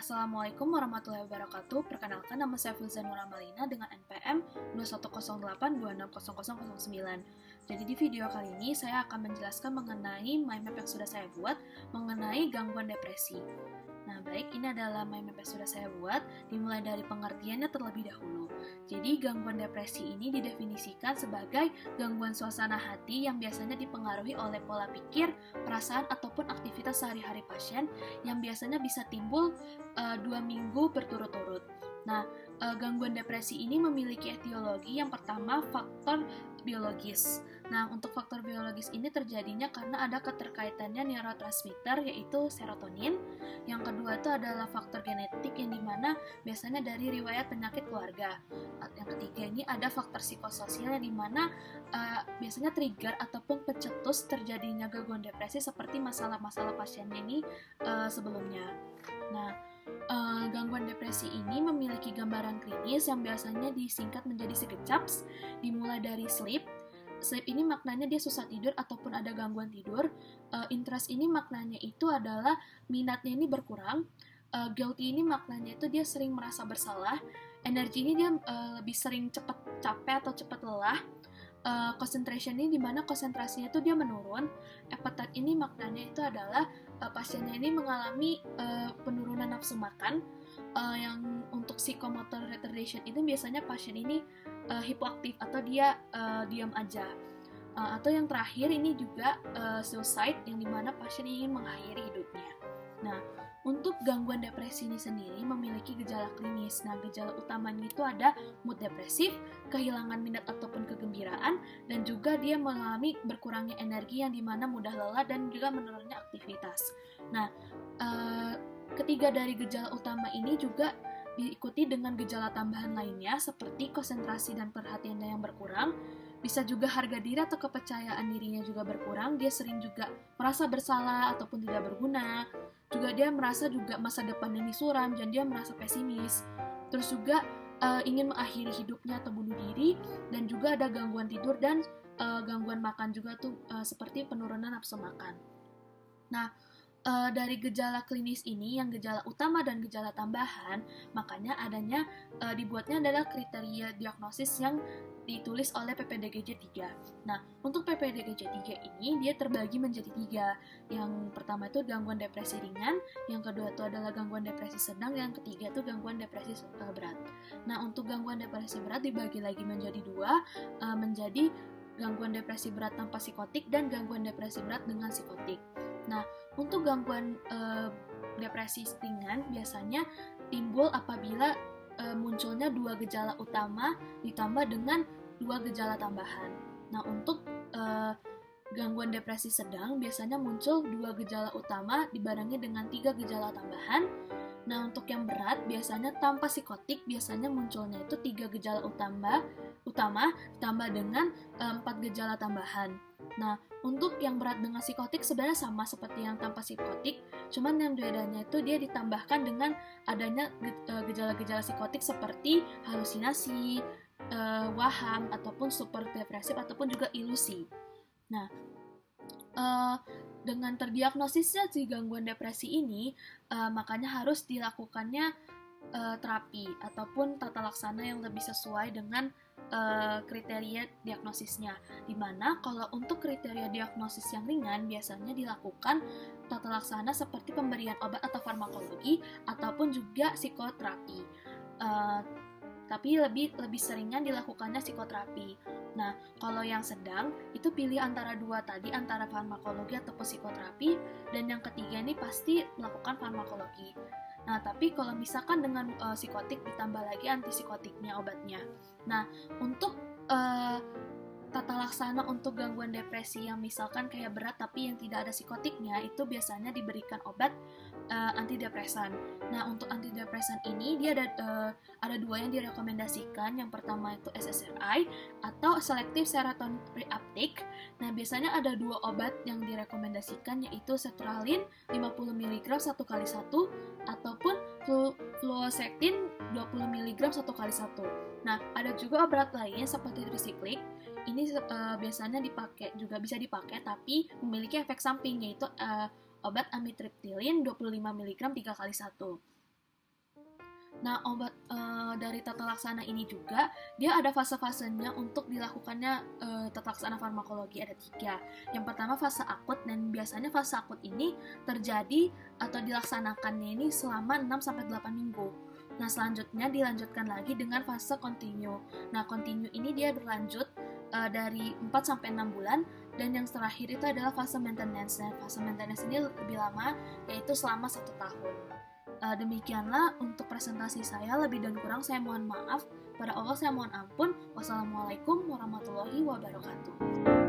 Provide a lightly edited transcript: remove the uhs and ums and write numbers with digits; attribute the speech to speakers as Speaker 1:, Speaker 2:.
Speaker 1: Assalamualaikum warahmatullahi wabarakatuh. Perkenalkan, nama saya Filza Nura Malina dengan NPM 2108260009. Jadi di video kali ini saya akan menjelaskan mengenai mind map yang sudah saya buat mengenai gangguan depresi. Nah, baik, ini adalah mind map yang sudah saya buat, dimulai dari pengertiannya terlebih dahulu. Jadi, gangguan depresi ini didefinisikan sebagai gangguan suasana hati yang biasanya dipengaruhi oleh pola pikir, perasaan, ataupun aktivitas sehari-hari pasien yang biasanya bisa timbul 2 minggu berturut-turut. Nah, gangguan depresi ini memiliki etiologi. Yang pertama, faktor biologis. Nah, untuk faktor biologis ini terjadinya karena ada keterkaitannya neurotransmitter yaitu serotonin. Yang kedua itu adalah faktor genetik yang dimana biasanya dari riwayat penyakit keluarga. Yang ketiga ini ada faktor psikososial yang dimana biasanya trigger ataupun pencetus terjadinya gangguan depresi seperti masalah-masalah pasiennya ini sebelumnya. Nah, gangguan depresi ini memiliki gambaran klinis yang biasanya disingkat menjadi SIGECAPS, dimulai dari sleep. Sleep ini maknanya dia susah tidur ataupun ada gangguan tidur. Interest ini maknanya itu adalah minatnya ini berkurang. Guilty ini maknanya itu dia sering merasa bersalah. Energi ini dia lebih sering cepat capek atau cepat lelah. Concentration ini dimana konsentrasinya itu dia menurun. Appetite ini maknanya itu adalah pasiennya ini mengalami penurunan nafsu makan. Yang untuk psychomotor retardation itu biasanya pasien ini hipoaktif atau dia diam aja. Atau yang terakhir ini juga suicide yang dimana pasien ingin mengakhiri hidupnya. Nah, untuk gangguan depresi ini sendiri memiliki gejala klinis. Nah, gejala utamanya itu ada mood depresif, kehilangan minat ataupun kegembiraan, dan juga dia mengalami berkurangnya energi yang dimana mudah lelah dan juga menurunnya aktivitas. Nah, ketiga dari gejala utama ini juga diikuti dengan gejala tambahan lainnya seperti konsentrasi dan perhatiannya yang berkurang, bisa juga harga diri atau kepercayaan dirinya juga berkurang, dia sering juga merasa bersalah ataupun tidak berguna, juga dia merasa juga masa depannya ini suram dan dia merasa pesimis, terus juga ingin mengakhiri hidupnya atau bunuh diri, dan juga ada gangguan tidur dan gangguan makan juga tuh seperti penurunan nafsu makan. Nah, dari gejala klinis ini, yang gejala utama dan gejala tambahan, makanya adanya dibuatnya adalah kriteria diagnosis yang ditulis oleh PPDGJ 3. Nah, untuk PPDGJ 3 ini dia terbagi menjadi 3. Yang pertama itu gangguan depresi ringan, yang kedua itu adalah gangguan depresi sedang, yang ketiga itu gangguan depresi berat. Nah, untuk gangguan depresi berat dibagi lagi menjadi 2, menjadi gangguan depresi berat tanpa psikotik dan gangguan depresi berat dengan psikotik. Nah, untuk gangguan depresi ringan biasanya timbul apabila munculnya 2 gejala utama ditambah dengan 2 gejala tambahan. Nah, untuk gangguan depresi sedang biasanya muncul 2 gejala utama dibarengi dengan 3 gejala tambahan. Nah, untuk yang berat biasanya tanpa psikotik biasanya munculnya itu 3 gejala utama ditambah dengan 4 gejala tambahan. Nah, untuk yang berat dengan psikotik sebenarnya sama seperti yang tanpa psikotik, cuman yang bedanya itu dia ditambahkan dengan adanya gejala-gejala psikotik seperti halusinasi, waham, ataupun super depresif, ataupun juga ilusi. Nah, dengan terdiagnosisnya si gangguan depresi ini, makanya harus dilakukannya terapi ataupun tata laksana yang lebih sesuai dengan kriteria diagnosisnya. Dimana kalau untuk kriteria diagnosis yang ringan biasanya dilakukan tata laksana seperti pemberian obat atau farmakologi ataupun juga psikoterapi. Tapi lebih seringan dilakukannya psikoterapi. Nah, kalau yang sedang itu pilih antara 2 tadi, antara farmakologi atau psikoterapi, dan yang ketiga ini pasti melakukan farmakologi. Nah, tapi kalau misalkan dengan psikotik ditambah lagi antipsikotiknya obatnya. Nah, untuk tata laksana untuk gangguan depresi yang misalkan kayak berat tapi yang tidak ada psikotiknya itu biasanya diberikan obat antidepresan. Nah, untuk antidepresan ini dia ada 2 yang direkomendasikan. Yang pertama itu SSRI atau Selective Serotonin Reuptake. Nah, biasanya ada 2 obat yang direkomendasikan yaitu sertraline 50 mg 1x1 ataupun fluoxetine 20 mg 1x1. Nah, ada juga obat lain seperti tricyclic. Ini biasanya bisa dipakai tapi memiliki efek samping yaitu obat amitriptyline 25 mg 3x1. Nah, dari tata laksana ini juga, dia ada fase-fasenya untuk dilakukannya tata laksana farmakologi, ada 3. Yang pertama fase akut, dan biasanya fase akut ini terjadi atau dilaksanakannya ini selama 6-8 minggu. Nah, selanjutnya dilanjutkan lagi dengan fase kontinu. Nah, kontinu ini dia berlanjut dari 4-6 bulan, dan yang terakhir itu adalah fase maintenance. Nah, fase maintenance ini lebih lama, yaitu selama 1 tahun. Demikianlah untuk presentasi saya, lebih dan kurang saya mohon maaf. Pada Allah saya mohon ampun. Wassalamualaikum warahmatullahi wabarakatuh.